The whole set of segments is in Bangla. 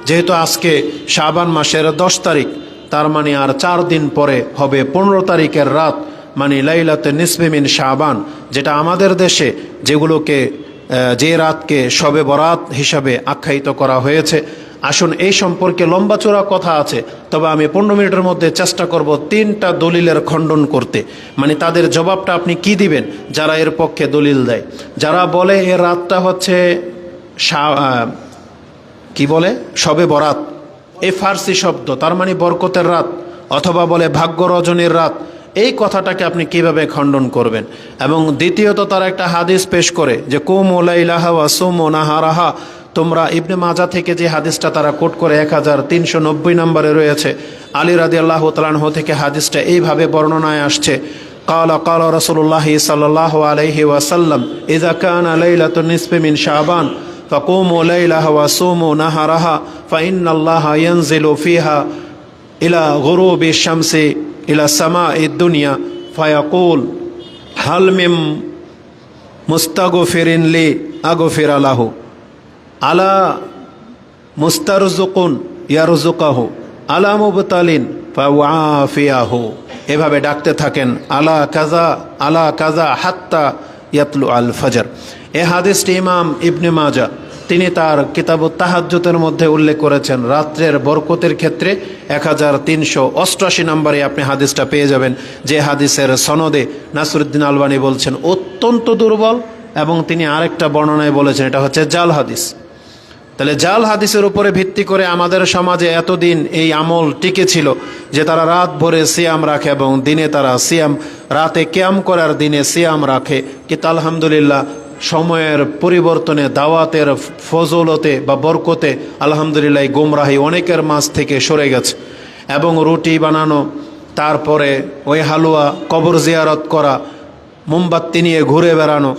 যেহেতু আজকে শাবান মাসের 10 তারিখ, তার মানে আর 4 দিন পরে হবে 15 তারিখের রাত, মানে লাইলাতুন নিসফে মিন শাবান, যেটা আমাদের দেশে যেগুলোকে যে রাতকে শবে বরাত হিসাবে আখ্যায়িত করা হয়েছে। আসুন এই সম্পর্কে লম্বা চূড়া কথা আছে, তবে আমি 15 মিনিটের মধ্যে চেষ্টা করব 3টা দলিলের খণ্ডন করতে। মানে তাদের জবাবটা আপনি কি দিবেন যারা এর পক্ষে দলিল দেয়। যারা বলে এ রাতটা হচ্ছে কি বলে শবে বরাত, এই ফার্সি শব্দ, তার মানে বরকতের রাত, অথবা বলে ভাগ্য রজনীর রাত, এই কথাটাকে আপনি কিভাবে খণ্ডন করবেন? এবং দ্বিতীয়ত তারা একটা হাদিস পেশ করে যে কুমু লাইলাহা ওয়া সুমু নাহারাহা, তোমরা ইবনে মাজা থেকে যে হাদিসটা তারা কোট করে 1390 নম্বরে রয়েছে, আলী রাদিয়াল্লাহু তাআলা আনহু থেকে হাদিসটা এইভাবে বর্ণনায় আসছে, ক্বালা ক্বালা রাসূলুল্লাহি সাল্লাল্লাহু আলাইহি ওয়াসাল্লাম ইযা কানা লাইলাতুন নিসফি মিন শাবান ফাকুমু লাইলাহা ওয়া সুমু নাহারাহা ফাইন্নাল্লাহা ইয়ানজিলু ফিহা ইলা গুরুবি শামসি ইলা সামা'i দুনিয়া ফায়াকুল হাল মিম মুস্তাগফিরিন লি আগফিরা লাহু আলা মুস্তারজুকুন ইয়ারজুকাহু আলা মুবতালিন ফাওয়াফিয়াহু। এভাবে ডাকতে থাকেন আলা কাজা হাত্তা ইয়াতলু আল ফজর। এ হাদিসটি ইমাম ইবনে মাজা তিনি তার কিতাবুত তাহাজ্জুদের মধ্যে উল্লেখ করেছেন। রাত্রের বরকতের ক্ষেত্রে 1388 নম্বরে আপনি হাদিসটা পেয়ে যাবেন, যে হাদিসের সনদে নাসিরউদ্দিন আলবানী বলছেন অত্যন্ত দুর্বল, এবং তিনি আরেকটা বর্ণনায় বলেছেন এটা হচ্ছে জাল হাদিস। তাহলে জাল হাদিসের উপরে ভিত্তি করে আমাদের সমাজে এতদিন এই আমল টিকে ছিল যে তারা রাত ভরে সিয়াম রাখে এবং দিনে তারা সিয়াম, রাতে কিয়াম করার দিনে সিয়াম রাখে। কিন্তু আলহামদুলিল্লাহ সময়ের পরিবর্তনে, দাওয়াতের ফজলতে বা বরকতে আলহামদুলিল্লাহ গোমরাহি অনেকের মাঝ থেকে সরে গেছে। এবং রুটি বানানো, তারপরে ওই হালুয়া, কবর জিয়ারত করা, মোমবাতি নিয়ে ঘুরে বেড়ানো,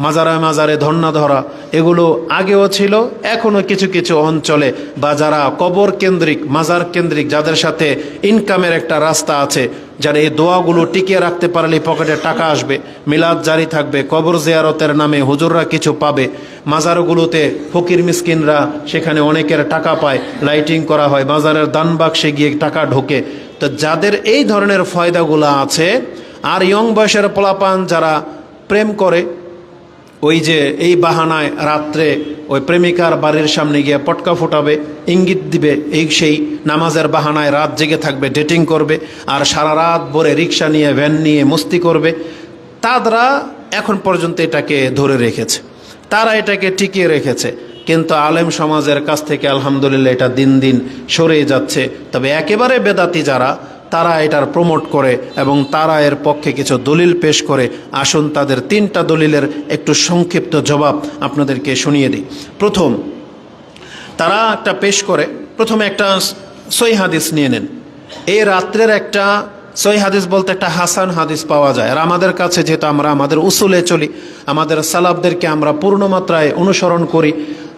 মাজারে মাজারে ধর্ণা ধরা, এগুলো আগেও ছিল, এখনও কিছু কিছু অঞ্চলে বা যারা কবর কেন্দ্রিক, মাজার কেন্দ্রিক, যাদের সাথে ইনকামের একটা রাস্তা আছে, যারা এই দোয়াগুলো টিকিয়ে রাখতে পারলে পকেটে টাকা আসবে, মিলাদ জারি থাকবে, কবর জিয়ারতের নামে হুজুররা কিছু পাবে, মাজারগুলোতে ফকির মিসকিনরা সেখানে অনেকের টাকা পায়, লাইটিং করা হয়, মাজারের দান বাক্সে গিয়ে টাকা ঢোকে। তো যাদের এই ধরনের ফয়দাগুলো আছে, আর ইয়ং বয়সের পোলাপান যারা প্রেম করে, ওই যে এই বাহানায় রাত্রে ওই প্রেমিকার বাড়ির সামনে গিয়ে পটকা ফোটাবে, ইঙ্গিত দিবে, এই সেই নামাজের বাহানায় রাত জেগে থাকবে, ডেটিং করবে, আর সারা রাত ভরে রিক্সা নিয়ে, ভ্যান নিয়ে মস্তি করবে, তারা এখন পর্যন্ত এটাকে ধরে রেখেছে, তারা এটাকে টিকিয়ে রেখেছে। কিন্তু আলেম সমাজের কাছ থেকে আলহামদুলিল্লাহ এটা দিন দিন সরে যাচ্ছে। তবে একেবারে বেদাতি যারা, তারা এটার প্রমোট করে এবং তারা এর পক্ষে কিছু দলিল পেশ করে। আসুন তাদের 3টা দলিলের একটু সংক্ষিপ্ত জবাব আপনাদেরকে শুনিয়ে দিই। প্রথম, তারা একটা পেশ করে, প্রথমে একটা সহিহ হাদিস নিয়ে নেন। এই রাত্রের একটা সহিহ হাদিস বলতে একটা হাসান হাদিস পাওয়া যায়। আর আমাদের কাছে যেহেতু আমরা আমাদের উসুলে চলি, আমাদের সালাফদেরকে আমরা পূর্ণ মাত্রায় অনুসরণ করি,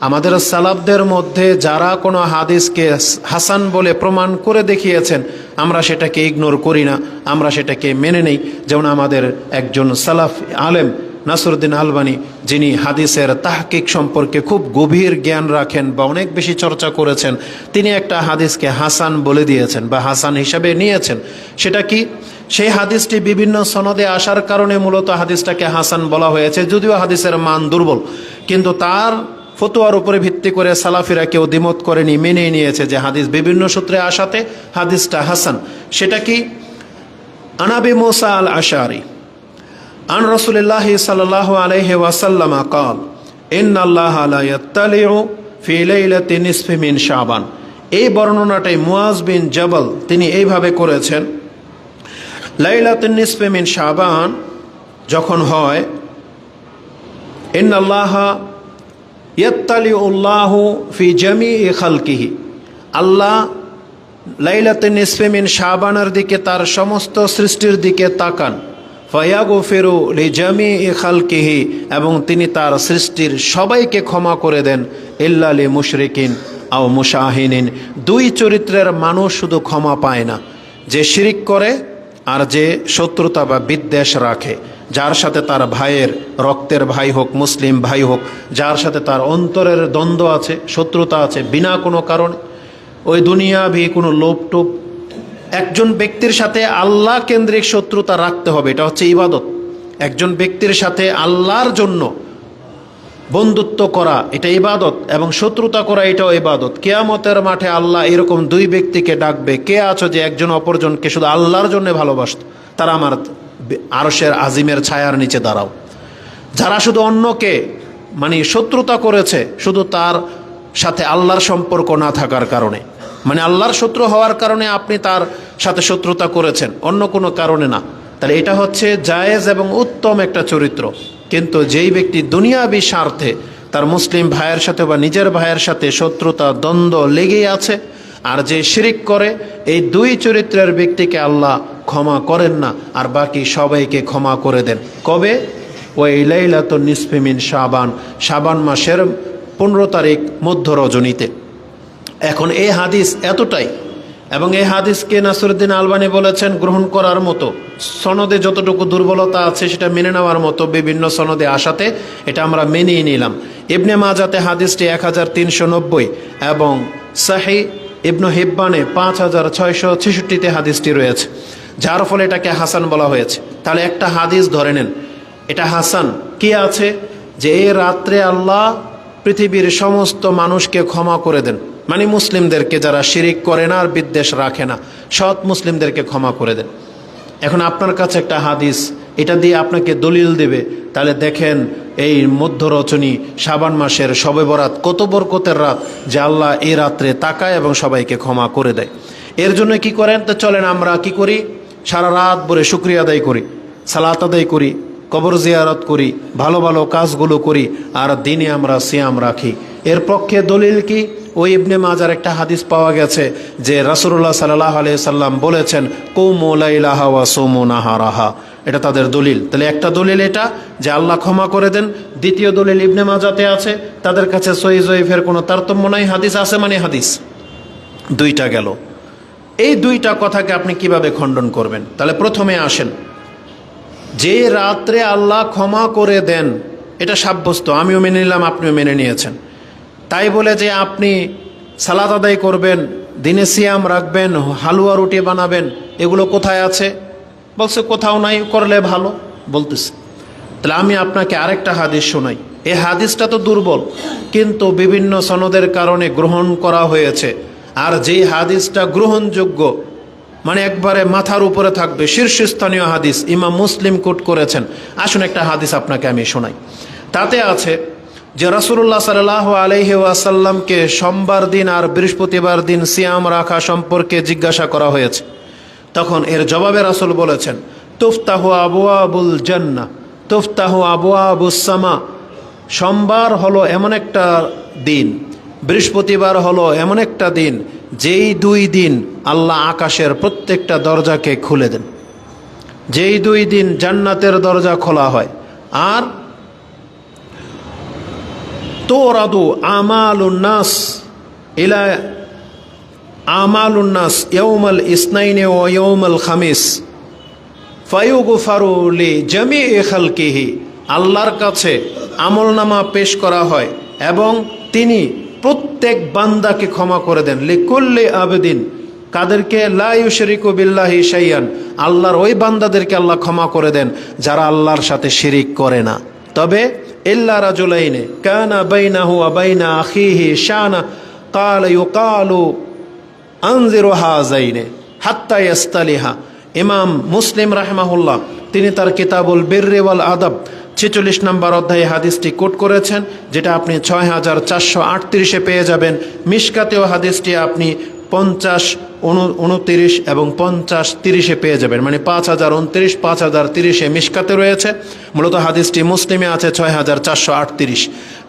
আমাদের সালাফদের মধ্যে যারা কোনো হাদিসকে হাসান বলে প্রমাণ করে দেখিয়েছেন, আমরা সেটাকে ইগনোর করি না, আমরা সেটাকে মেনে নেই। যেমন আমাদের একজন সালাফ আলেম নাসিরউদ্দিন আলবানী, যিনি হাদিসের তাহকিক সম্পর্কে খুব গভীর জ্ঞান রাখেন বা অনেক বেশি চর্চা করেছেন, তিনি একটা হাদিসকে হাসান বলে দিয়েছেন বা হাসান হিসাবে নিয়েছেন। সেটা কি? সেই হাদিসটি বিভিন্ন সনদে আসার কারণে মূলত হাদিসটাকে হাসান বলা হয়েছে, যদিও হাদিসের মান দুর্বল, কিন্তু তার ফতোয়ার উপরে ভিত্তি করে সালাফিরা কেউ দ্বিমত করেনি, মেনে নিয়েছে যে হাদিস বিভিন্ন সূত্রে আসাতে হাদিসটা হাসান। সেটা কি? আনাবি মুসা আল আশআরী আন রাসূলিল্লাহি সাল্লাল্লাহু আলাইহি ওয়াসাল্লাম قال ان الله لا يطلع في ليله نصف من শাবান। এই বর্ণনাটাই মুয়াজ বিন জাবাল তিনি এইভাবে করেছেন, লাইলাতুন নিসফি মিন শাবান যখন হয়, ইন্নাল্লাহা ইয়াত্তালিউল্লাহু ফি জামিই খালকিহি, আল্লাহ লাইলাতুন নিসফি মিন শাবানের দিকে, তার সমস্ত সৃষ্টির দিকে তাকান, ফায়াগফিরু লিজামিই খালকিহি, এবং তিনি তার সৃষ্টির সবাইকে ক্ষমা করে দেন, ইল্লা লি মুশরিকিন আও মুশাহিনিন। 2 চরিত্রের মানুষ শুধু ক্ষমা পায় না, যে শিরিক করে আর যে শত্রুতা বা বিদ্বেষ রাখে। যার সাথে তার ভাইয়ের রক্তের ভাই হোক, মুসলিম ভাই হোক, যার সাথে তার অন্তরের দ্বন্দ্ব আছে, শত্রুতা আছে, বিনা কোনো কারণে, ওই দুনিয়াবি কোনো লোভটোপ, একজন ব্যক্তির সাথে আল্লাহ কেন্দ্রিক শত্রুতা রাখতে হবে, এটা হচ্ছে ইবাদত। একজন ব্যক্তির সাথে আল্লাহর জন্য বন্ধুত্ব করা এটা ইবাদত, এবং শত্রুতা করা এটাও ইবাদত। কিয়ামতের মাঠে আল্লাহ এরকম দুই ব্যক্তিকে ডাকবে, কে আছো যে একজন অপরজনকে শুধু আল্লাহর জন্য ভালোবাসত, তারা আমার আরশের আজিমের ছায়ার নিচে দাঁড়াও। যারা শুধু অন্যকে মানে শত্রুতা করেছে শুধু তার সাথে আল্লাহর সম্পর্ক না থাকার কারণে, মানে আল্লাহর শত্রু হওয়ার কারণে আপনি তার সাথে শত্রুতা করেছেন, অন্য কোনো কারণে না, তাহলে এটা হচ্ছে জায়েজ এবং উত্তম একটা চরিত্র। কিন্তু যেই ব্যক্তি দুনিয়াবি স্বার্থে তার মুসলিম ভাইয়ের সাথে বা নিজের ভাইয়ের সাথে শত্রুতা দ্বন্দ্ব লেগেই আছে, আর যে শিরিক করে, এই দুই চরিত্রের ব্যক্তিকে আল্লাহ ক্ষমা করেন না, আর বাকি সবাইকে ক্ষমা করে দেন। কবে? ওই লাইলাতুন নিসফি মিন শাবান, শাবান মাসের 15 তারিখ মধ্য রজনীতে। এখন এই হাদিস এতটাই, এবং এই হাদিসকে নাসিরউদ্দিন আলবানী বলেছেন গ্রহণ করার মতো, সনদে যতটুকু দুর্বলতা আছে সেটা মেনে নেওয়ার মতো বিভিন্ন সনদে আসাতে এটা আমরা মেনেই নিলাম। ইবনে মাজাতে হাদিসটি 1390 এবং সাহিহ ইবনে হিব্বানে 5666তে হাদিসটি রয়েছে, যার ফলে এটাকে হাসান বলা হয়েছে। তাহলে একটা হাদিস ধরে নেন, এটা হাসান। কি আছে? যে এই রাত্রে আল্লাহ পৃথিবীর সমস্ত মানুষকে ক্ষমা করে দেন, মানে মুসলিমদেরকে, যারা শিরিক করে না আর বিদ্বেষ রাখে না, সৎ মুসলিমদেরকে ক্ষমা করে দেন। এখন আপনার কাছে একটা হাদিস, এটা দিয়ে আপনাকে দলিল দেবে, তাহলে দেখেন এই মধ্য রজনী শাবান মাসের শবে বরাত কত বরকতের রাত, যে আল্লাহ এই রাত্রে তাকায় এবং সবাইকে ক্ষমা করে দেয়। এর জন্য কি করেন? তো চলেন আমরা কি করি, সারা রাত ভরে শুকরিয়া আদায় করি, সালাত আদায় করি, কবর জিয়ারত করি, ভালো ভালো কাজগুলো করি, আর দিনে আমরা সিয়াম রাখি। এর পক্ষে দলিল কি? ওই ইবনে মাজার একটা হাদিস পাওয়া গেছে যে রাসূলুল্লাহ সাল্লাল্লাহু আলাইহি সাল্লাম বলেছেন, কুমু লাইলাহা ওয়া সুমু নাহারাহা। এটা তাদের দলিল। তাহলে একটা দলিল এটা যে আল্লাহ ক্ষমা করে দেন, দ্বিতীয় দলিল ইবনে মাজাতে আছে, তাদের কাছে সহিহ জয়ীফের কোনো তারতম্য নাই, হাদিস আছে মানে হাদিস। দুইটা গেল। এই দুইটা কথাকে আপনি কিভাবে খণ্ডন করবেন? তাহলে প্রথমে আসেন, যে রাত্রে আল্লাহ ক্ষমা করে দেন এটা সাব্যস্ত, আমিও মেনে নিলাম, আপনিও মেনে নিয়েছেন। তাই বলে যে আপনি সালাত আদায় করবেন, দিনে সিয়াম রাখবেন, হালুয়া রুটি বানাবেন, এগুলো কোথায় আছে? বলছে কোথাও নাই, করলে ভালো বলতেছে। তাহলে আমি আপনাকে আরেকটা হাদিস শোনাই। এই হাদিসটা তো দুর্বল, কিন্তু বিভিন্ন সনদের কারণে গ্রহণ করা হয়েছে। আর যেই হাদিসটা গ্রহণযোগ্য, মানে একবারে মাথার উপরে থাকবে, শীর্ষস্থানীয় হাদিস, ইমাম মুসলিম কোট করেছেন। আসুন একটা হাদিস আপনাকে আমি শোনাই। তাতে আছে যে রাসূলুল্লাহ সাল্লাল্লাহু আলাইহি ওয়াসাল্লামকে সোমবার দিন আর বৃহস্পতিবার দিন সিয়াম রাখা সম্পর্কে জিজ্ঞাসা করা হয়েছে। তখন এর জবাবে রাসূল বলেছেন, তুফতাহু আবওয়াবুল জান্নাহ তুফতাহু আবওয়াবুস সামা। সোমবার হলো এমন একটা দিন, বৃহস্পতিবার হলো এমন একটা দিন, যেই দুই দিন আল্লাহ আকাশের প্রত্যেকটা দরজাকে খুলে দেন, যেই দুই দিন জান্নাতের দরজা খোলা হয়। আর তুরাদু আমালুন নাস ইলা আমালুন নাস ইয়াউমাল ইসনাইনি ওয়া ইয়াউমাল খামিস ফায়ুগফারু লিজামিই খালকিহি। আল্লাহর কাছে আমলনামা পেশ করা হয় এবং তিনি প্রত্যেক বান্দাকে ক্ষমা করে দেন। লিকুল্লি আবেদিন, কাদেরকে? লা ইউশরিকু বিল্লাহি শাইআন, আল্লাহর ওই বান্দাদেরকে আল্লাহ ক্ষমা করে দেন যারা আল্লাহর সাথে শিরিক করে না। তবে ইল্লা রাজুলাইনে কানা বাইনাহু ওয়া বাইনা আখিহি শানা ক্বালা ইউকালু আনজিরু হাযাইনে হাত্তা ইস্তালিহা। ইমাম মুসলিম রাহিমাহুল্লাহ তিনি তার কিতাবুল বিররি ওয়াল আদাব 46 নম্বর অধ্যায়ে হাদিসটি কোট করেছেন, যেটা আপনি 6438-এ পেয়ে যাবেন। মিশকাতেও হাদিসটি আপনি 50, 29 এবং 50-30-এ পেয়ে যাবেন, মানে 5029, 5030-এ মিশকাতে রয়েছে। মূলত হাদিসটি মুসলিমে আছে 6438।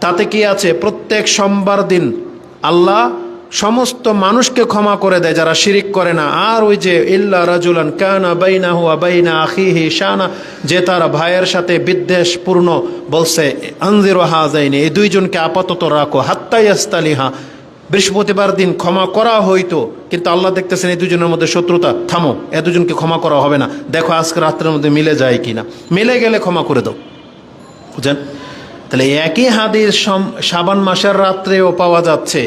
তাতে কি আছে? প্রত্যেক সোমবার দিন আল্লাহ সমস্ত মানুষকে ক্ষমা করে দেয় যারা শিরিক করে না। আর ওই যে ইল্লা রাজুলান কানা বাইনাহু ওয়া বাইনা আখিহি শানা, যে তার ভাইয়ের সাথে বিদ্বেষপূর্ণ, বলছে আনজিরু হাযাইনি, এই দুইজনকে আপাতত রাখো, হাত্তা ইয়াস্তালিহা, বৃহস্পতিবার দিন ক্ষমা করা হইতো, কিন্তু আল্লাহ দেখতেছেন এই দুজনের মধ্যে শত্রুতা, থামো, এ দুজনকে ক্ষমা করা হবে না, দেখো আজকে রাত্রের মধ্যে মিলে যায় কিনা, মিলে গেলে ক্ষমা করে দাও। বুঝলেন? তাহলে একই হাদিস শাবান মাসের রাত্রেও পাওয়া যাচ্ছে।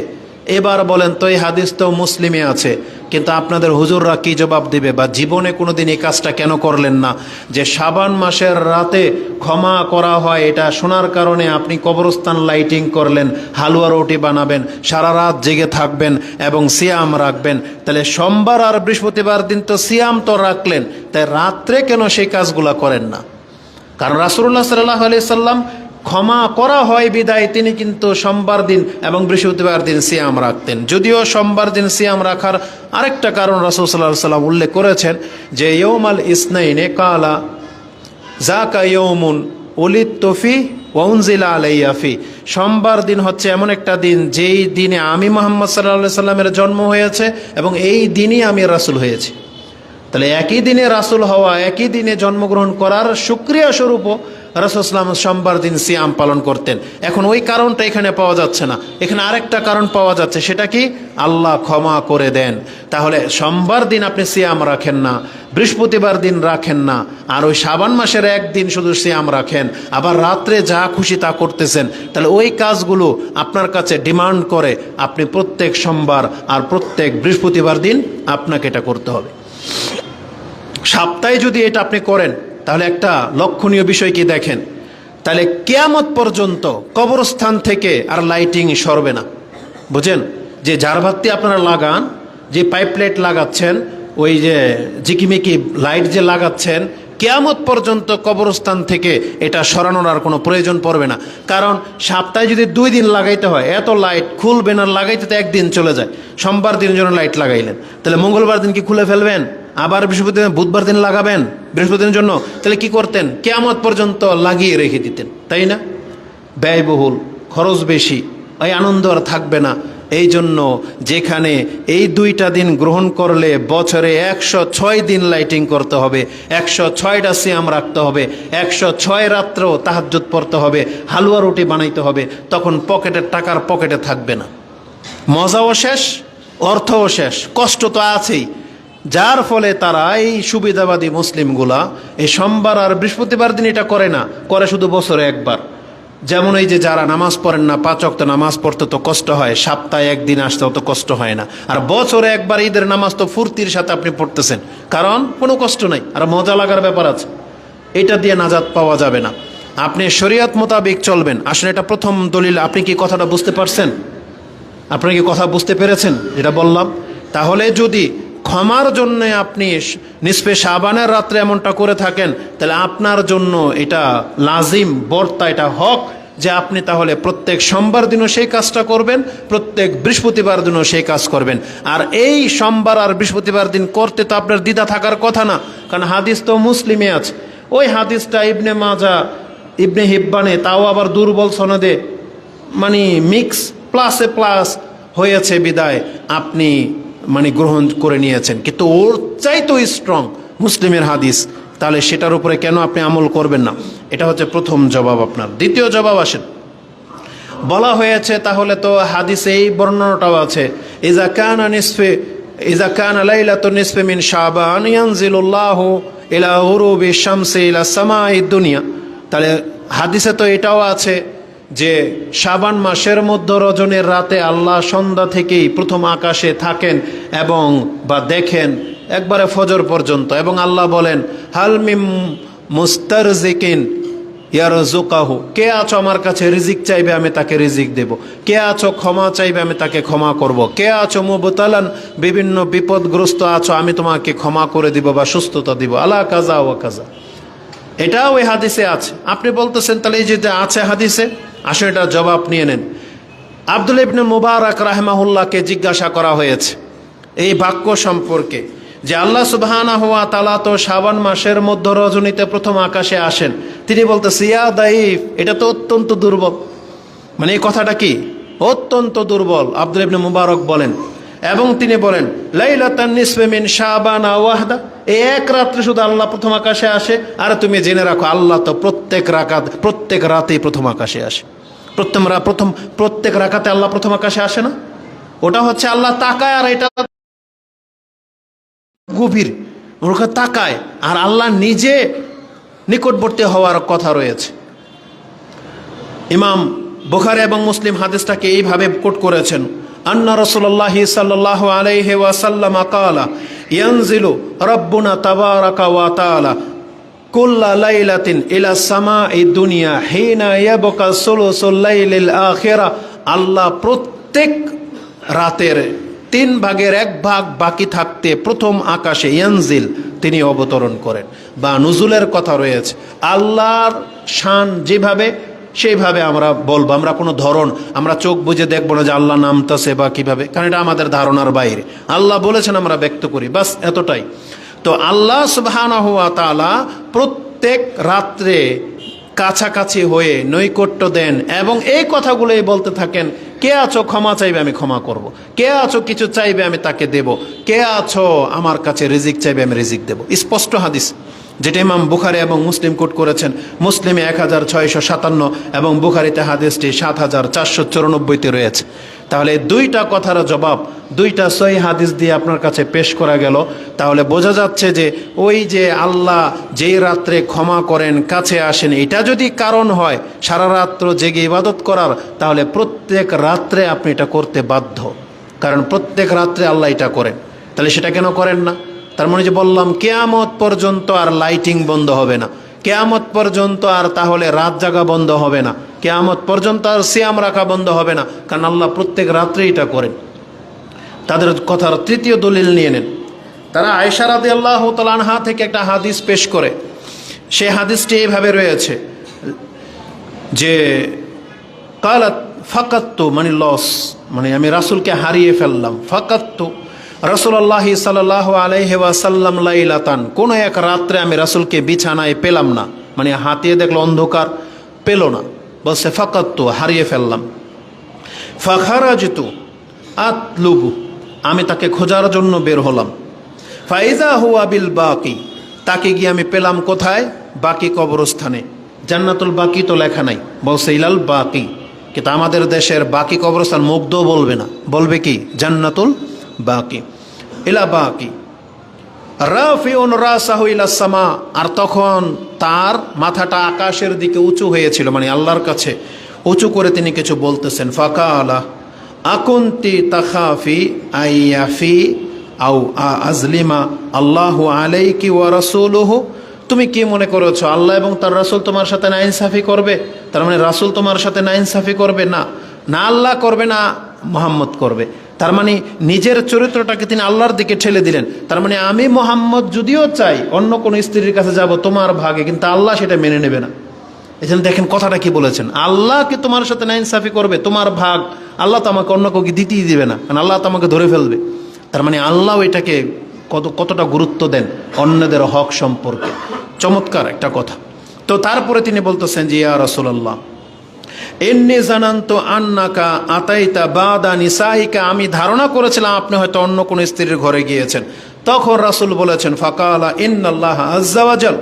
এবার বলেন তো এই হাদিস তো মুসলিমে আছে, কিন্তু আপনাদের হুজুররা কি জবাব দিবে? বা জীবনে কোনোদিন এই কাজটা কেন করলেন না, যে শাবান মাসের রাতে ক্ষমা করা হয়, এটা শোনার কারণে আপনি কবরস্থান লাইটিং করলেন, হালুয়া রুটি বানাবেন, সারা রাত জেগে থাকবেন এবং সিয়াম রাখবেন। তাহলে সোমবার আর বৃহস্পতিবার দিন তো সিয়াম তো রাখলেন, তাই রাত্রে কেন সেই কাজগুলা করেন না? কারণ রাসূলুল্লাহ সাল্লাল্লাহু আলাইহি সাল্লাম ক্ষমা করা হয় বিদায় তিনি কিন্তু সোমবার দিন এবং বৃহস্পতিবার দিন সিয়াম রাখতেন। যদিও সোমবার দিন সিয়াম রাখার আরেকটা কারণ রাসূল সাল্লাল্লাহু আলাইহি সাল্লাম উল্লেখ করেছেন যে ইয়ৌমাল ইসনাইনে কালা যাকা ইয়ৌমুন উলিদতু ফি ওয়া উনজিলা আলাইয়া ফি। সোমবার দিন হচ্ছে এমন একটা দিন যেই দিনে আমি মুহাম্মদ সাল্লাল্লাহু আলাইহি সাল্লামের জন্ম হয়েছে এবং এই দিনই আমি রাসূল হয়েছি। তাহলে একই দিনে রাসূল হওয়া, একই দিনে জন্মগ্রহণ করার শুকরিয়া স্বরূপও রাসূল সাল্লাল্লাহু আলাইহি ওয়াসাল্লাম সোমবার দিন সিয়াম পালন করতেন। এখন ওই কারণটা এখানে পাওয়া যাচ্ছে না, এখানে আরেকটা কারণ পাওয়া যাচ্ছে, সেটা কি? আল্লাহ ক্ষমা করে দেন। তাহলে সোমবার দিন আপনি সিয়াম রাখেন না, বৃহস্পতিবার দিন রাখেন না, আর ওই শাবান মাসের একদিন শুধু সিয়াম রাখেন, আবার রাত্রে যা খুশি তা করতেছেন। তাহলে ওই কাজগুলো আপনার কাছে ডিমান্ড করে আপনি প্রত্যেক সোমবার আর প্রত্যেক বৃহস্পতিবার দিন আপনাকে এটা করতে হবে। সপ্তাহে যদি এটা আপনি করেন তাহলে একটা লক্ষণীয় বিষয় কি দেখেন, তাহলে কিয়ামত পর্যন্ত কবরস্থান থেকে আর লাইটিং সরবে না। বুঝেন? যে ঝাড়বাতি আপনারা লাগান, যে পাইপলাইট লাগাচ্ছেন, ওই যে ঝিকিমিকি লাইট যে লাগাচ্ছেন, কিয়ামত পর্যন্ত কবরস্থান থেকে এটা সরানোর আর কোনো প্রয়োজন পড়বে না। কারণ সপ্তাহে যদি 2 দিন লাগাইতে হয়, এত লাইট খুলবে না, লাগাইতে তো একদিন চলে যায়। সোমবার দিনের জন্য লাইট লাগাইলেন, তাহলে মঙ্গলবার দিন কি খুলে ফেলবেন? আবার বৃহস্পতিবার বুধবার দিন লাগাবেন বৃহস্পতির জন্য, তাহলে কি করতেন? কিয়ামত পর্যন্ত লাগিয়ে রেখে দিতেন, তাই না? ব্যয়বহুল, খরচ বেশি, ওই আনন্দ আর থাকবে না। এই জন্য যেখানে এই 2টা দিন গ্রহণ করলে বছরে 106 দিন লাইটিং করতে হবে, 106টা সিয়াম রাখতে হবে, 106 রাত্রেও তাহাজ্জুদ পড়তে হবে, হালুয়া রুটি বানাইতে হবে, তখন পকেটের টাকার পকেটে থাকবে না, মজাও শেষ, অর্থও শেষ, কষ্ট তো আছেই। যার ফলে তারা এই সুবিধাবাদী মুসলিমগুলা এই সোমবার আর বৃহস্পতিবার দিন এটা করে না, করে শুধু বছরে একবার। যেমন এই যে যারা নামাজ পড়েন না, 5 ওয়াক্ত নামাজ পড়তে তো কষ্ট হয়, সপ্তাহে একদিন আসতে তো কষ্ট হয় না, আর বছরে একবার ঈদের নামাজ তো ফুর্তির সাথে আপনি পড়তেছেন, কারণ কোনো কষ্ট নাই আর মজা লাগার ব্যাপার আছে। এটা দিয়ে নাজাত পাওয়া যাবে না, আপনি শরীয়ত মোতাবেক চলবেন। আসলে এটা প্রথম দলিল। আপনি কি কথাটা বুঝতে পারছেন? আপনি কি কথা বুঝতে পেরেছেন যেটা বললাম? তাহলে যদি ক্ষমার জন্য আপনি নিসফে শাবানের রাত্রে এমনটা করে থাকেন, তাহলে আপনার জন্য এটা লাজিম, বর্তা, এটা হক যে আপনি তাহলে প্রত্যেক সোমবার দিনও সেই কাজটা করবেন, প্রত্যেক বৃহস্পতিবার দিনও সেই কাজ করবেন। আর এই সোমবার আর বৃহস্পতিবার দিন করতে তো আপনার দ্বিধা থাকার কথা না, কারণ হাদিস তো মুসলিমে আছে। ওই হাদিসটা ইবনে মাজা, ইবনে হিব্বানে, তাও আবার দুর্বল সনদে, মানে মিক্স প্লাসে প্লাস হয়েছে বিদায় আপনি মানে গ্রহণ করে নিয়েছেন, কিন্তু ওর চাইতেও স্ট্রং মুসলিমের হাদিস, তাহলে সেটার উপরে কেন আপনি আমল করবেন না? এটা হচ্ছে প্রথম জবাব আপনার। দ্বিতীয় জবাব আসেন, বলা হয়েছে তাহলে তো হাদিসে এই বর্ণনাটাও আছে, ইজা কানা লাইলাতুন নিসফি মিন শাবান ইয়ানজিলুল্লাহু ইলা গুরুবি শামসি ইলা সামাই দুনিয়া। তাহলে হাদিসে তো এটাও আছে যে শাবান মাসের মধ্য রজনীর রাতে আল্লাহ সন্ধ্যা থেকেই প্রথম আকাশে থাকেন এবং বা দেখেন একবারে ফজর পর্যন্ত, এবং আল্লাহ বলেন হাল মিম মুস্তারজিকিন ইয়ারযুকাহু, কে আছো আমার কাছে রিজিক চাইবে আমি তাকে রিজিক দেব, কে আছো ক্ষমা চাইবে আমি তাকে ক্ষমা করব, কে আছো মুবতালান, বিভিন্ন বিপদগ্রস্ত আছো আমি তোমাকে ক্ষমা করে দিব বা সুস্থতা দিব, আলা কাজা ওয়া কাজা। এটাও ওই হাদিসে আছে। আপনি বলতেছেন তাহলে এই যে আছে হাদিসে, আসলে এটা জবাব নিয়ে নেন। আব্দুল্লাহ ইবনে মুবারক রাহিমাহুল্লাহকে জিজ্ঞাসা করা হয়েছে এই বাক্য সম্পর্কে যে আল্লাহ সুবহানাহু ওয়া তাআলা তো শাবান মাসের মধ্য রজনীতে প্রথম আকাশে আসেন। তিনি বলতেছে ইয়া দাইফ, এটা তো অত্যন্ত দুর্বল, মানে এই কথাটা কি অত্যন্ত দুর্বল। আব্দুল্লাহ ইবনে মুবারক বলেন, এবং তিনি বলেন লাইলাতান নিসফি মিন শাবান ওয়াহদা, এই এক রাত্রে শুধু আল্লাহ প্রথম আকাশে আসে। আর তুমি জেনে রাখো আল্লাহ তো প্রত্যেক রাতেই প্রথম আকাশে আসে। প্রত্যেক রাকাতে আল্লাহ প্রথম আকাশে আসে না? ওটা হচ্ছে আল্লাহ তাকায়, আর এটা গভীর, ওরা তাকায়, আর আল্লাহ নিজে নিকটবর্তী হওয়ার কথা রয়েছে। ইমাম বুখারী এবং মুসলিম হাদিসটাকে এইভাবে কোট করেছেন, আন্না রাসূলুল্লাহি সাল্লাল্লাহু আলাইহি ওয়াসাল্লাম ক্বালা ইয়ানজিলু রাব্বুনা তাবারাকা ওয়া তাআলা কুল্লা লাইলাতিন ইলা সামাই দুনিয়া হিনা ইয়াবকা সুলুসুল লাইলিল আখিরা। আল্লাহ প্রত্যেক রাতের 3 ভাগের 1 ভাগ বাকি থাকতে প্রথম আকাশে ইয়ানজিল, তিনি অবতরণ করেন। বা নুজুলের কথা রয়েছে, আল্লাহর শান যেভাবে সেইভাবে আমরা বলবো, আমরা কোনো ধরন, আমরা চোখ বুজে দেখবো না যে আল্লাহ নামতাছে বা কিভাবে, কারণ এটা আমাদের ধারণার বাইরে। আল্লাহ বলেছেন, আমরা ব্যক্ত করি, বাস এতটাই। তো আল্লাহ সুবহানাহু ওয়া তাআলা প্রত্যেক রাত্রে কাছাকাছি হয়ে নৈকট্য দেন এবং এই কথাগুলোই বলতে থাকেন, কে আছো ক্ষমা চাইবে আমি ক্ষমা করব, কে আছো কিছু চাইবে আমি তাকে দেব, কে আছো আমার কাছে রিজিক চাইবে আমি রিজিক দেব। স্পষ্ট হাদিস, যেটা ইমাম বুখারী এবং মুসলিম কোট করেছেন। মুসলিমে 1657 এবং বুখারীতে হাদিসটি 7494তে রয়েছে। তাহলে 2টা কথার জবাব 2টা সহিহ হাদিস দিয়ে আপনার কাছে পেশ করা গেল। তাহলে বোঝা যাচ্ছে যে ওই যে আল্লাহ যেই রাত্রে ক্ষমা করেন, কাছে আসেন, এটা যদি কারণ হয় সারা রাত্র জেগে ইবাদত করার, তাহলে প্রত্যেক রাত্রে আপনি এটা করতে বাধ্য, কারণ প্রত্যেক রাত্রে আল্লাহ এটা করেন। তাহলে সেটা কেন করেন না? তার মানে যে বললাম, কিয়ামত পর্যন্ত আর লাইটিং বন্ধ হবে না, কিয়ামত পর্যন্ত আর তাহলে রাত জাগা বন্ধ হবে না, কিয়ামত পর্যন্ত আর সিয়াম রাখা বন্ধ হবে না, কারণ আল্লাহ প্রত্যেক রাত্রে এটা করেন। তাদের কথার 3য় দলিল নিয়ে নেন। তারা আয়েশা রাদিয়াল্লাহু তাআলা আনহা থেকে একটা হাদিস পেশ করে। সেই হাদিসটি এইভাবে রয়েছে যে কালাত ফাকাত্তু, মানে লস, মানে আমি রাসূলকে হারিয়ে ফেললাম। ফাকাত্তু রাসূলুল্লাহি সাল্লাল্লাহু আলাইহি ওয়াসাল্লাম লাইলাতান, কোন এক রাত্রে আমি রাসূলকে বিছানায় পেলাম না, মানে হাতিয়ে দেখলো অন্ধকার, পেল না, বলছে ফাকাত্তু, হারিয়ে ফেললাম। ফাখারাজতু আতলুবু, আমি তাকে খোঁজার জন্য বের হলাম। ফাইজা হুয়া বিল বাকি, তাকে গিয়ে আমি পেলাম কোথায়? বাকি কবরস্থানে। জান্নাতুল বাকি তো লেখা নাই, বলছে ইলাল বাকি। কিন্তু আমাদের দেশের বাকি কবরস্থান মুগ্ধ বলবে না, বলবে কি? জান্নাতুল বাকি, ইলা বাকি। রাফিউন রাসাহু ইলা সামা, আর তখন তার মাথাটা আকাশের দিকে উঁচু হয়েছিল, মানে আল্লাহর কাছে উঁচু করে তিনি কিছু বলতেছেন। ফাকালা আকুন্তি তাখাফি আইয়াফি আও আজলিমা আল্লাহু আলাইকি ওয়া রাসূলুহু, তুমি কি মনে করেছো আল্লাহ এবং তার রাসূল তোমার সাথে নাইনসাফি করবে? তার মানে রাসূল তোমার সাথে নাইনসাফি করবে না, না আল্লাহ করবে না মুহাম্মদ করবে। তার মানে নিজের চরিত্রটাকে তিনি আল্লাহর দিকে ঠেলে দিলেন। তার মানে আমি মুহাম্মদ যদিও চাই অন্য কোনো স্ত্রীর কাছে যাব তোমার ভাগে, কিন্তু আল্লাহ সেটা মেনে নেবে না। এই জন্য দেখেন কথাটা কি বলেছেন, আল্লাহ কি তোমার সাথে নাইনসাফি করবে? তোমার ভাগ আল্লাহ তো আমাকে অন্য কাউকে দিতেই দিবে না, কারণ আল্লাহ তো আমাকে ধরে ফেলবে। তার মানে আল্লাহ এটাকে কতটা গুরুত্ব দেন অন্যদের হক সম্পর্কে। চমৎকার একটা কথা। তো তারপরে তিনি বলতেছেন যে ইয়া রাসূলুল্লাহ ইন্নী জানান্তু আন্নাকা আতাইতা বাদা নিসাইকা, আমি ধারণা করেছিলাম আপনি হয়তো অন্য কোন স্ত্রীর ঘরে গিয়েছেন। তখন রাসূল বলেছেন ফাকালা ইন্নাল্লাহ আযজা ওয়াজাল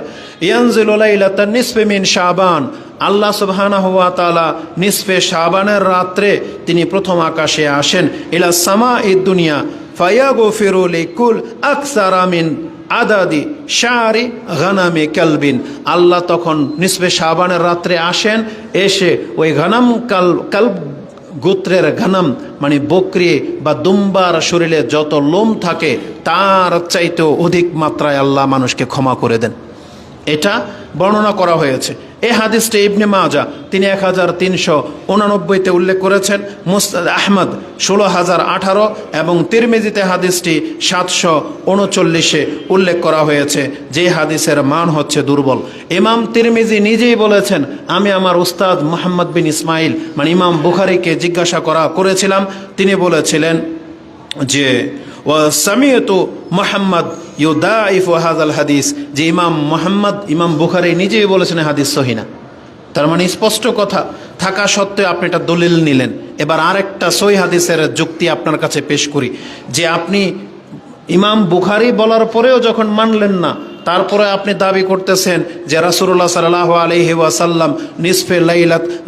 ইয়ানজিলু লাইলাতান নিসফি মিন শাবান, আল্লাহ সুবহানাহু ওয়া তাআলা নিসফে শাবানের রাত্রে তিনি প্রথম আকাশে আসেন। ইলা সামাঈদ দুনিয়া ফায়াগফিরু লিকুল আকসারা মিন আদাদি শারি গানামি কালবিন, আল্লাহ তখন নিসফে শাবানের রাত্রে আসেন, এসে ওই গানাম কালব গোত্রের গানাম, মানে বকরি বা দুম্বার শরীরে যত লোম থাকে তার চাইতেও অধিক মাত্রায় আল্লাহ মানুষকে ক্ষমা করে দেন। এটা বর্ণনা করা হয়েছে। এই হাদিসটি ইবনে মাজাহ তিনি 1389-তে উল্লেখ করেছেন, মুসনাদ আহমদ 16018 এবং তিরমিজিতে হাদিসটি 739-এ উল্লেখ করা হয়েছে, যে হাদিসের মান হচ্ছে দুর্বল। ইমাম তিরমিজি নিজেই বলেছেন, আমি আমার উস্তাদ মুহাম্মদ বিন ইসমাইল মানে ইমাম বুখারীকে জিজ্ঞাসা করেছিলাম, তিনি বলেছিলেন যে ওয়াসামিয়তু মুহাম্মদ ইউদাইফু হাযাল হাদিস, যে ইমাম বুখারী নিজেই বলেছেন হাদিস সহিহ না। তার মানে স্পষ্ট কথা থাকা সত্ত্বেও আপনি এটা দলিল নিলেন। এবার আরেকটা সহিহ হাদিসের যুক্তি আপনার কাছে পেশ করি, যে আপনি ইমাম বুখারী বলার পরেও যখন মানলেন না, তারপরে আপনি দাবি করতেছেন যে রাসূলুল্লাহ সাল্লাল্লাহু আলাইহি ওয়াসাল্লাম নিসফে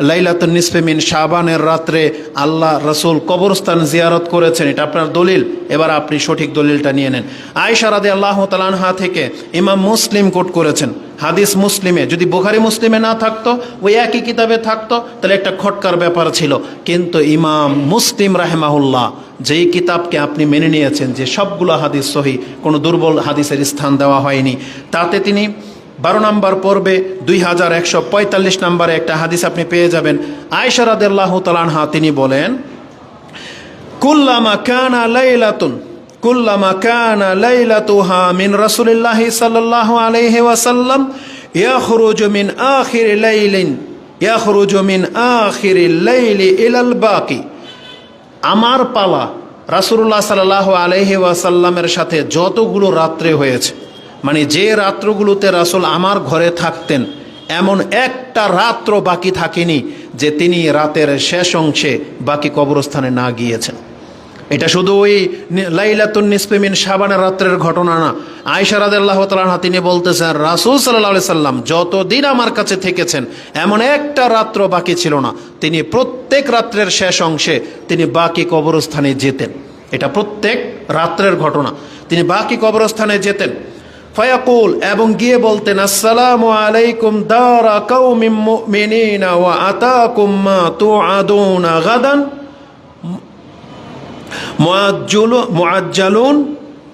লাইলাতুন নিসফে মিন শাবানের রাত্রে আল্লাহ রাসূল কবরস্থান জিয়ারত করেছেন, এটা আপনার দলিল। এবার আপনি সঠিক দলিলটা নিয়ে নেন। আয়েশা রাদিয়াল্লাহু তাআলা আনহা থেকে ইমাম মুসলিম কোট করেছেন হাদিস মুসলিমে, যদি বুখারী মুসলিমে না থাকতো, ওই একই কিতাবে থাকতো, তাহলে একটা খটকার ব্যাপার ছিল। কিন্তু ইমাম মুসলিম রাহিমাহুল্লাহ যেই কিতাবকে আপনি মেনে নিয়েছেন যে সবগুলো হাদিস সহিহ, কোনো দুর্বল হাদিসের স্থান দেওয়া হয়নি, তাতে তিনি 12 নম্বর পর্বে 2145 নম্বরে একটা হাদিস আপনি পেয়ে যাবেন। আয়েশা রাদিয়াল্লাহু তাআলা আনহা তিনি বলেন, কুল্লামা কানা লাইলাতুহা মিন রাসূলিল্লাহি সাল্লাল্লাহু আলাইহি ওয়াসাল্লাম ইয়াখরুজু মিন আখিরিল লাইলি ইলাল বাকি। আমার পালা রাসূলুল্লাহ সাল্লাল্লাহু আলাইহি ওয়াসাল্লামের সাথে যতগুলো রাত্রে হয়েছে, মানে যে রাত্রগুলোতে রাসূল আমার ঘরে থাকতেন, এমন একটা রাত্র বাকি থাকেনি যে তিনি রাতের শেষ অংশে বাকি কবরস্থানে না গিয়েছেন। এটা শুধু ওই লাইলাতুন নিসফে মিন শাবানের রাত্রের ঘটনা না। আয়েশা রাদিয়াল্লাহু তাআলা আনহা তিনি বলতেছেন, রাসূল সাল্লাল্লাহু আলাইহি সাল্লাম যতদিন আমার কাছে থেকেছেন এমন একটা রাত্র বাকি ছিল না, তিনি প্রত্যেক রাত্রের শেষ অংশে তিনি বাকি কবরস্থানে যেতেন। এটা প্রত্যেক রাত্রের ঘটনা, তিনি বাকি কবরস্থানে যেতেন। ফায়াকুল, এবং গিয়ে বলতেন, আসসালামু আলাইকুম দারা কাউমিন মুমিনিনা ওয়া আতাকুম মা তুআদুনা গাদান মুআজ্জালুন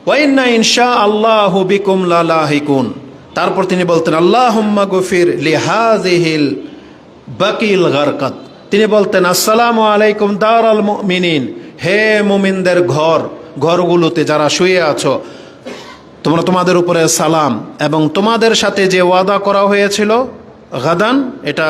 ওয়া ইন্না ইনশাআল্লাহু বিকুম লালাহিকুন। তারপর তিনি বলতেন, আল্লাহুম্মা গফির লিহাযিহিল বাকিল গারকাত। তিনি বলতেন, আসসালামু আলাইকুম দারাল মুমিনিন, হে মুমিনদের ঘরগুলোতে যারা শুয়ে আছো, তোমাদের উপরে সালাম, এবং তোমাদের সাথে যে ওয়াদা করা হয়েছিল গাদান, এটা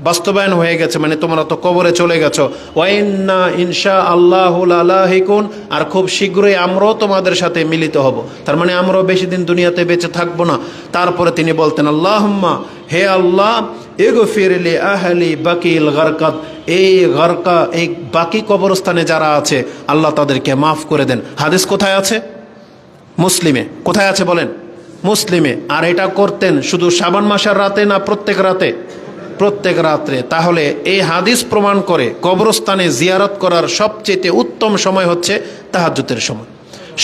বাস্তবায়ন হয়ে গেছে, মানে তোমরা তো কবরে চলে গেছো। ওয়া ইন্না ইনশাআল্লাহু লালাহিকুন, আর খুব শীঘ্রই আমরাও তোমাদের সাথে মিলিত হব, তার মানে আমরাও বেশি দিন দুনিয়াতে বেঁচে থাকবো না। তারপরে তিনি বলতেন, আল্লাহুম্মা, হে আল্লাহ, ইগফির লি আহলি বাকিল গারকাত, এই বাকি কবরস্থানে যারা আছে আল্লাহ তাদেরকে মাফ করে দেন। হাদিস কোথায় আছে? মুসলিমে। কোথায় আছে বলেন? মুসলিমে। আর এটা করতেন শুধু শাবান মাসের রাতে না প্রত্যেক রাতে? প্রত্যেক রাত্রে। তাহলে এই হাদিস প্রমাণ করে কবরস্থানে জিয়ারত করার সবচেয়ে উত্তম সময় হচ্ছে তাহাজ্জুদের সময়,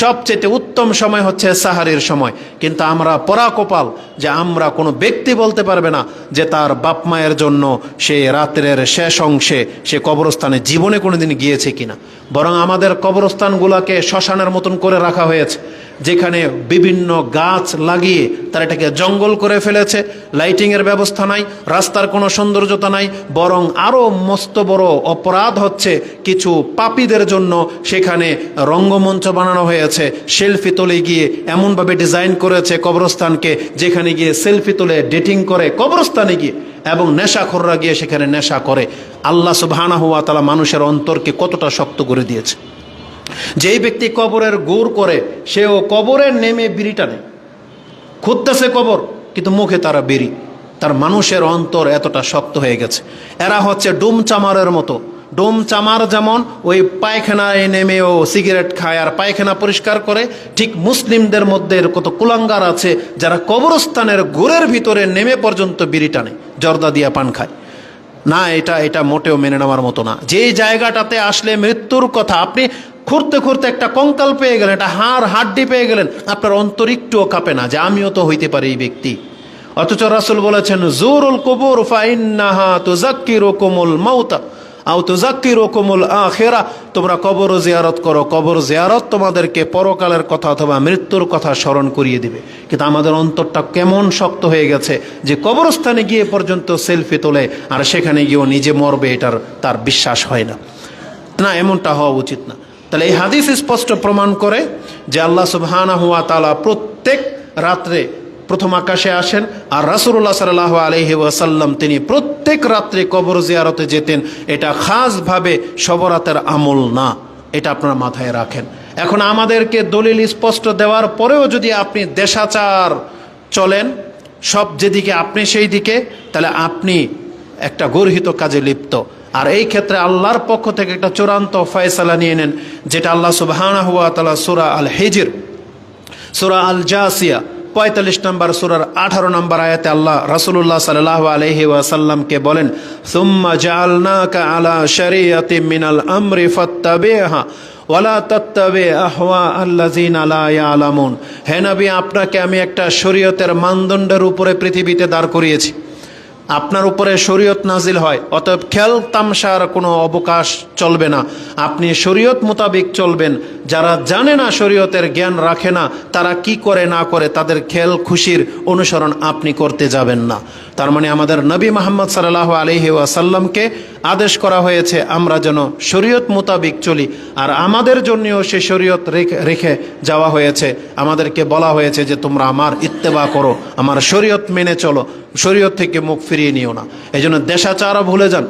সবচেয়ে উত্তম সময় হচ্ছে সাহারির সময়। কিন্তু আমরা পরাকপাল যে আমরা কোনো ব্যক্তি বলতে পারবে না যে তার বাপ মায়ের জন্য সে রাত্রের শেষ অংশে সে কবরস্থানে জীবনে কোনোদিন গিয়েছে কিনা। বরং আমাদের কবরস্থানগুলোকে শ্মশানের মতন করে রাখা হয়েছে, যেখানে বিভিন্ন গাছ লাগিয়ে তারা এটাকে জঙ্গল করে ফেলেছে। লাইটিংয়ের ব্যবস্থা নাই, রাস্তার কোনো সৌন্দর্যতা নাই, বরং আরও মস্ত বড় অপরাধ হচ্ছে কিছু পাপীদের জন্য সেখানে রঙ্গমঞ্চ বানানো হয়েছে। সেলফি তুলে গিয়ে এমনভাবে ডিজাইন করেছে কবরস্থানকে, যেখানে গিয়ে সেলফি তুলে ডেটিং করে কবরস্থানে গিয়ে, এবং নেশাখোররা গিয়ে সেখানে নেশা করে। আল্লাহ সুবহানাহু ওয়া তাআলা মানুষের অন্তরকে কতটা শক্ত করে দিয়েছে। যেই ব্যক্তি কবরের গুড় করে, সেও কবরে নেমে বিড়ি টানে, খুঁজতেছে কবর, কিন্তু মুখে তারা বিড়ি। তার মানুষের অন্তর এতটা শক্ত হয়ে গেছে। এরা হচ্ছে ডুম চামারের মতো। ডুম চামার যেমন ওই পায়খানায় নেমেও সিগারেট খায় আর পায়খানা পরিষ্কার করে, ঠিক মুসলিমদের মধ্যে কত কুলাঙ্গার আছে যারা কবরস্থানের গুড়ের ভিতরে নেমে পর্যন্ত বিড়ি টানে, জর্দা দিয়া পান খায়। না, এটা মোটেও মেনে নেওয়ার মতো না। যেই জায়গাটাতে আসলে মৃত্যুর কথা, আপনি খুঁড়তে খুঁড়তে একটা কঙ্কাল পেয়ে গেলেন, একটা হাড্ডি পেয়ে গেলেন, আপনার অন্তর একটুও কাঁপে না যে আমিও তো হইতে পারি এই ব্যক্তি। অথচ রাসূল বলেছেন, জুরুল কুবুর ফাইন্নাহা তুযাক্কিরুকুমুল মাউতা আও তুযাক্কিরুকুমুল আখিরা, তোমরা কবর জিয়ারত করো, কবর জিয়ারত তোমাদেরকে পরকালের কথা অথবা মৃত্যুর কথা স্মরণ করিয়ে দিবে। কিন্তু আমাদের অন্তরটা কেমন শক্ত হয়ে গেছে যে কবরস্থানে গিয়ে পর্যন্ত সেলফি তোলে, আর সেখানে গিয়েও নিজে মরবে তার বিশ্বাস হয় না। না, এমনটা হওয়া উচিত না। তাহলে এই হাদিস স্পষ্ট প্রমাণ করে যে আল্লাহ সুবহানাহু ওয়া তাআলা প্রত্যেক রাত্রে প্রথম আকাশে আসেন, আর রাসূলুল্লাহ সাল্লাল্লাহু আলাইহি ওয়াসাল্লাম তিনি প্রত্যেক রাত্রে কবর জিয়ারতে যেতেন। এটা খাসভাবে শবরাতের আমল না, এটা আপনারা মাথায় রাখেন। এখন আমাদেরকে দলিল স্পষ্ট দেওয়ার পরেও যদি আপনি দেশাচার চলেন, সব যেদিকে আপনি সেই দিকে, তাহলে আপনি একটা গর্হিত কাজে লিপ্ত। আর এই ক্ষেত্রে আল্লাহর পক্ষ থেকে একটা চূড়ান্ত ফয়সালা নিয়ে নেন, যেটা আল্লাহ সুবহানাহু ওয়া তাআলা সূরা আল হিজর, সূরা আল জাসিয়া 45 নম্বর সূরার 18 নম্বর আয়াতে আল্লাহ রাসূলুল্লাহ সাল্লাল্লাহু আলাইহি ওয়াসাল্লামকে বলেন, সুম্মা জাআলনাকা আলা শারিয়াতিন মিনাল আমরি ফাত্তাবিহা ওয়ালা তাত্তাবি আহওয়া আল্লাযিনা লা ইয়ালামুন। হে নবী, আপনাকে আমি একটা শরীয়তের মানদণ্ডের উপরে পৃথিবীতে দাঁড় করিয়েছি। আপনার উপরে শরীয়ত নাজিল হয়, অতএব খেল তামশার কোনো অবকাশ চলবে না। আপনি শরীয়ত মোতাবেক চলবেন। যারা জানে না, শরীয়তের জ্ঞান রাখে না, তারা কি করে না করে তাদের খেল খুশির অনুসরণ আপনি করতে যাবেন না। তার মানে আমাদের নবী মুহাম্মদ সাল্লাল্লাহু আলাইহি ওয়াসাল্লামকে আদেশ করা হয়েছে আমরা যেন শরীয়ত মোতাবেক চলি, আর আমাদের জন্যও সে শরীয়ত রেখে যাওয়া হয়েছে। আমাদেরকে বলা হয়েছে যে তোমরা আমার ইত্তেবা করো, আমার শরীয়ত মেনে চলো, শরীয়ত থেকে মুখ ফিরিয়ে নিও না। এই জন্য দেশাচারও ভুলে যান।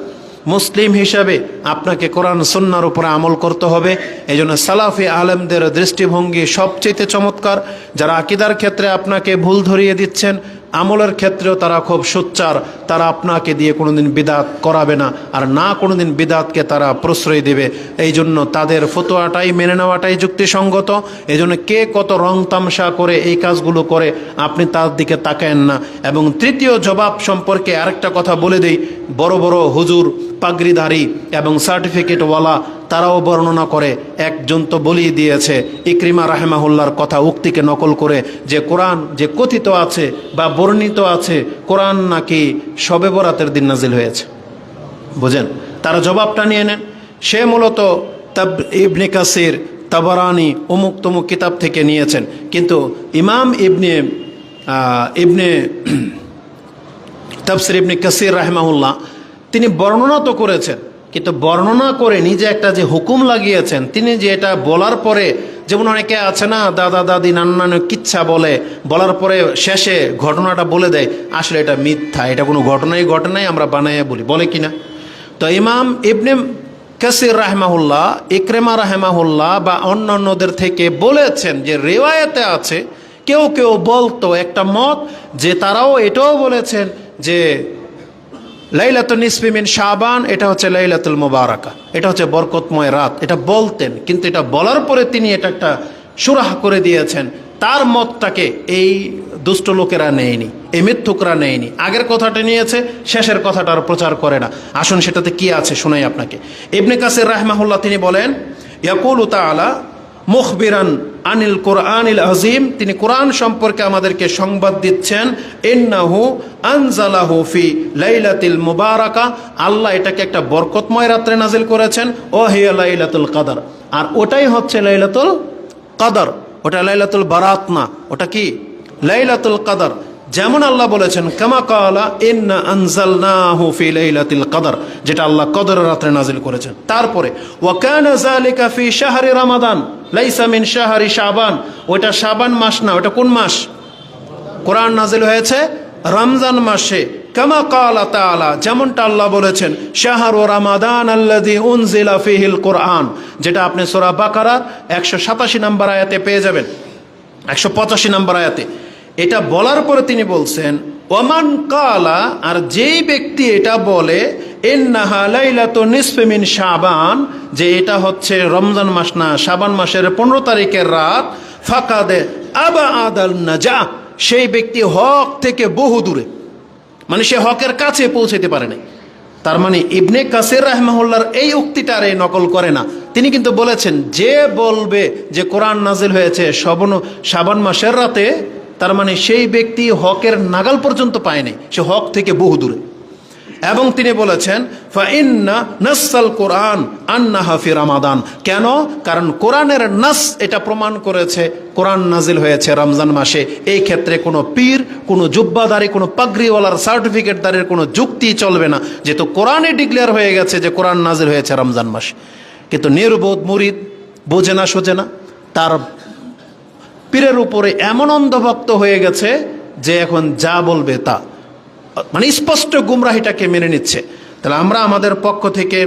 মুসলিম হিসাবে আপনাকে কোরআন সুন্নাহর উপরে আমল করতে হবে। এই জন্য সালাফি আলেমদের দৃষ্টিভঙ্গি সবচেয়ে চমৎকার। যারা আকীদার ক্ষেত্রে আপনাকে ভুল ধরিয়ে দিচ্ছেন, আমলের ক্ষেত্রেও তারা খুব সোচ্চার। তারা আপনাকে দিয়ে কোনোদিন বিদাত করাবে না, আর না কোনোদিন বিদাতকে তারা প্রশ্রয় দেবে। এই জন্য তাদের ফতোয়াটাই মেনে নেওয়াটাই যুক্তিসঙ্গত। এই জন্য কে কত রং তামসা করে এই কাজগুলো করে আপনি তার দিকে তাকায়েন না। এবং তৃতীয় জবাব সম্পর্কে আরেকটা কথা বলে দেই, বড় বড় হুজুর, পাগড়িধারী এবং সার্টিফিকেটওয়ালা তারাও বর্ণনা করে। একজন তো বলিয়ে দিয়েছে ইকরিমা রাহিমাহুল্লাহর কথা, উক্তিকে নকল করে, যে কোরআন যে কথিত আছে বা বর্ণিত আছে, কোরআন নাকি শবে বরাতের দিন নাজিল হয়েছে। বুঝেন, তারা জবাবটা নিয়ে নেন। সে মূলত ইবনে কাসির, তাবারানি, অমুক তমুক কিতাব থেকে নিয়েছেন। কিন্তু ইমাম ইবনে তাফসির ইবনে কাসির রাহিমাহুল্লাহ তিনি বর্ণনা তো করেছেন, কিন্তু বর্ণনা করে নিজে একটা যে হুকুম লাগিয়েছেন, তিনি যে এটা বলার পরে, যেমন অনেকে আছে না দাদা দাদি নানান কিচ্ছা বলার পরে শেষে ঘটনাটা বলে দেয়, আসলে এটা মিথ্যা, এটা কোনো ঘটনাই ঘটে নাই, আমরা বানাইয়া বলে কিনা। তো ইমাম ইবনে কাসির রাহিমাহুল্লাহ, ইকরিমা রাহিমাহুল্লাহ বা অন্যান্যদের থেকে বলেছেন যে রিওয়ায়াতে আছে, কেউ কেউ বলতো একটা মত যে তারাও এটাও বলেছেন যে লাইলাতুন নিসফি মিন শাবান এটা হচ্ছে লাইলাতুল মুবারাকা, এটা হচ্ছে বরকতময় রাত, এটা বলতেন। কিন্তু এটা বলার পরে তিনি এটা একটা সুরাহ করে দিয়েছেন। তার মতটাকে এই দুষ্ট লোকেরা নেয়নি, এই মিথ্যুকরা নেয়নি। আগের কথাটা নিয়েছে, শেষের কথাটা আর প্রচার করে না। আসুন সেটাতে কি আছে শোনাই আপনাকে। ইবনে কাসির রাহিমাহুল্লাহ তিনি বলেন, ইয়াকুলু তাআলা মুখবিরান আনিল কোরআনিল আযীম, তিনি কোরআন সম্পর্কে আমাদেরকে সংবাদ দিচ্ছেন, ইন্নাহু আনজালাহু ফি লাইলাতিল মুবারাকা, আল্লাহ এটাকে একটা বরকতময় রাত্রে নাজিল করেছেন, ও হিয়া লাইলাতুল কদর, আর ওটাই হচ্ছে লাইলাতুল কদর। ওটা লাইলাতুল বারাত না, ওটা কি লাইলাতুল কদর। যেমন আল্লাহ বলেছেন কামা কালা ইন্না আনজালনাহু ফি লাইলাতিল কদর, যেটা আল্লাহ কদরের রাতে নাজিল করেছেন। তারপরে ওয়া কানা যালিকা ফি শাহরি রমাদান লাইসা মিন শাহরি শাবান, ওটা শাবান মাস না, ওটা কোন মাস? কোরআন নাজিল হয়েছে রমজান মাসে। কামা কালা তাআলা, যেমনটা আল্লাহ বলেছেন শাহরু রমাদান আল্লাযী উনজিলা ফীহিল কোরআন, যেটা আপনি সূরা বাকারা 187 নম্বর আয়াতে পেয়ে যাবেন, 185 নম্বর আয়াতে। এটা বলার পরে তিনি বলছেন ওমান কালা, আর যেই ব্যক্তি এটা বলে ইন্নাহা লাইলাতুন নিসফি মিন শাবান, যে এটা হচ্ছে রমজান মাস না শাবান মাসের 15 তারিখের রাত, ফাকাদে আবাআদাল নাজা, সেই ব্যক্তি হক থেকে বহু দূরে, মানে সে হকের কাছে পৌঁছাতে পারে নাই। তার মানে ইবনে কাসির রাহিমাহুল্লাহর এই উক্তিটার এই নকল করে না। তিনি কিন্তু বলেছেন যে বলবে যে কোরআন নাজিল হয়েছে শাবান মাসের রাতে, তার মানে সেই ব্যক্তি হকের নাগাল পর্যন্ত পায় নাই, সে হক থেকে বহু দূরে। এবং তিনি বলেছেন ফাইন্না নাসাল কোরআন আন্নাহা ফি রমাদান, কেন? কারণ কোরআনের নাস এটা প্রমাণ করেছে কোরআন নাজিল হয়েছে রমজান মাসে। এই ক্ষেত্রে কোনো পীর, কোনো জুব্বাদারি, কোনো পাগড়িওয়ালার সার্টিফিকেটদারের কোনো যুক্তি চলবে না, যেহেতু কোরআনে ডিক্লেয়ার হয়ে গেছে যে কোরআন নাজিল হয়েছে রমজান মাসে। কিন্তু নির্বোধ মুরিদ, বোঝে না সোজে না, তার পীরের উপরে এমন অন্ধভক্ত হয়ে গেছে যে এখন যা বলবে তা, মানে স্পষ্ট গুমরাহিটাকে মেনে নিচ্ছে। তাহলে আমরা আমাদের পক্ষ থেকে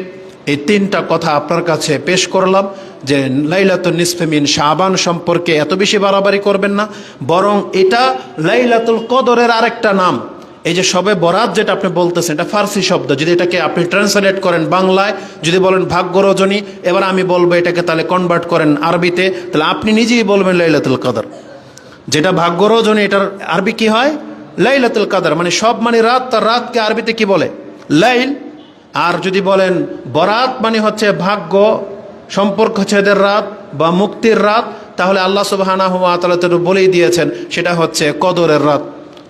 এই 3টা কথা আপনার কাছে পেশ করলাম, যে লাইলাতুন নিসফি মিন শাবান সম্পর্কে এত বেশি বাড়াবাড়ি করবেন না, বরং এটা লাইলাতুল কদরের আরেকটা নাম। এই যে শবে বরাত যেটা আপনি বলতেছেন, এটা ফার্সি শব্দ, যদি এটাকে আপনি ট্রান্সলেট করেন বাংলায়, যদি বলেন ভাগ্য রজনী, এবার আমি বলবো এটাকে তাহলে কনভার্ট করেন আরবিতে, তাহলে আপনি নিজেই বলবেন লাইলাতুল কদর। যেটা ভাগ্য রজনী, এটার আরবি কি হয়? লাইলাতুল কাদর, মানে সব মানে রাত, তার রাতকে আরবিতে কি বলে? লাইল। আর যদি বলেন বরাত মানে হচ্ছে ভাগ্য সম্পর্ক ছেদের রাত বা মুক্তির রাত, তাহলে আল্লাহ সুবহানাহু ওয়া তাআলা তো বলেই দিয়েছেন সেটা হচ্ছে কদরের রাত,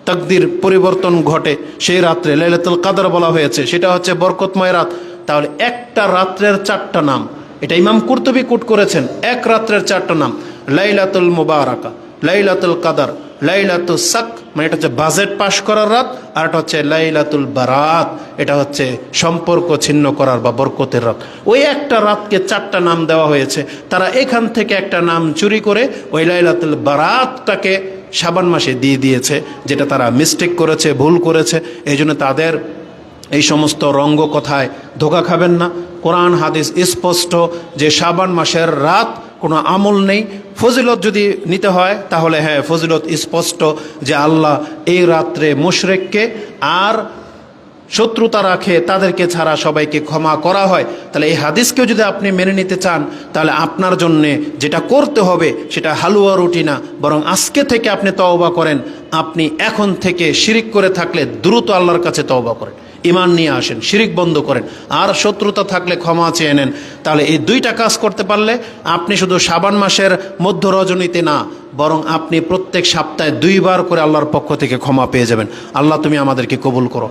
তাকদির পরিবর্তন ঘটে সেই রাত্রে লাইলাতুল কাদর বলা হয়েছে, সেটা হচ্ছে বরকতময় রাত। তাহলে একটা রাত্রের 4টা নাম, এটা ইমাম কুরতুবী কোট করেছেন, এক রাত্রের 4টা নাম, লাইলাতুল মুবারাকা, লাইলাতুল কাদর, লাইলাতুল সাক, মানে এটা হচ্ছে বাজেট পাশ করার রাত, আর এটা হচ্ছে লাইলাতুল বারাত, এটা হচ্ছে সম্পর্ক ছিন্ন করার বা বরকতের রাত। ওই একটা রাতকে 4টা নাম দেওয়া হয়েছে। তারা এখান থেকে একটা নাম চুরি করে ওই লাইলাতুল বারাতটাকে শাবান মাসে দিয়ে দিয়েছে, যেটা তারা মিস্টেক করেছে, ভুল করেছে। এই জন্য তাদের এই সমস্ত রঙ্গ কথায় ধোঁকা খাবেন না। কোরআন হাদিস স্পষ্ট যে শাবান মাসের রাত কোনো আমল নেই। ফজিলত যদি নিতে হয় তাহলে হ্যাঁ, ফজিলত স্পষ্ট যে আল্লাহ এই রাত্রে মুশরিককে আর শত্রুতা রাখে তাদেরকে ছাড়া সবাইকে ক্ষমা করা হয়। তাহলে এই হাদিসকেও যদি আপনি মেনে নিতে চান, তাহলে আপনার জন্যে যেটা করতে হবে সেটা হালুয়া রুটি না, বরং আজকে থেকে আপনি তওবা করেন। আপনি এখন থেকে শিরিক করে থাকলে দ্রুত আল্লাহর কাছে তওবা করেন, ঈমান নিয়ে আসেন, শিরিক বন্ধ করেন, আর শত্রুতা থাকলে ক্ষমা চেয়ে নেন। তাহলে এই 2টা কাজ করতে পারলে আপনি শুধু শাবান মাসের মধ্য রজনীতে না, বরং আপনি প্রত্যেক সপ্তাহে 2 বার করে আল্লাহর পক্ষ থেকে ক্ষমা পেয়ে যাবেন। আল্লাহ তুমি আমাদেরকে কবুল করো।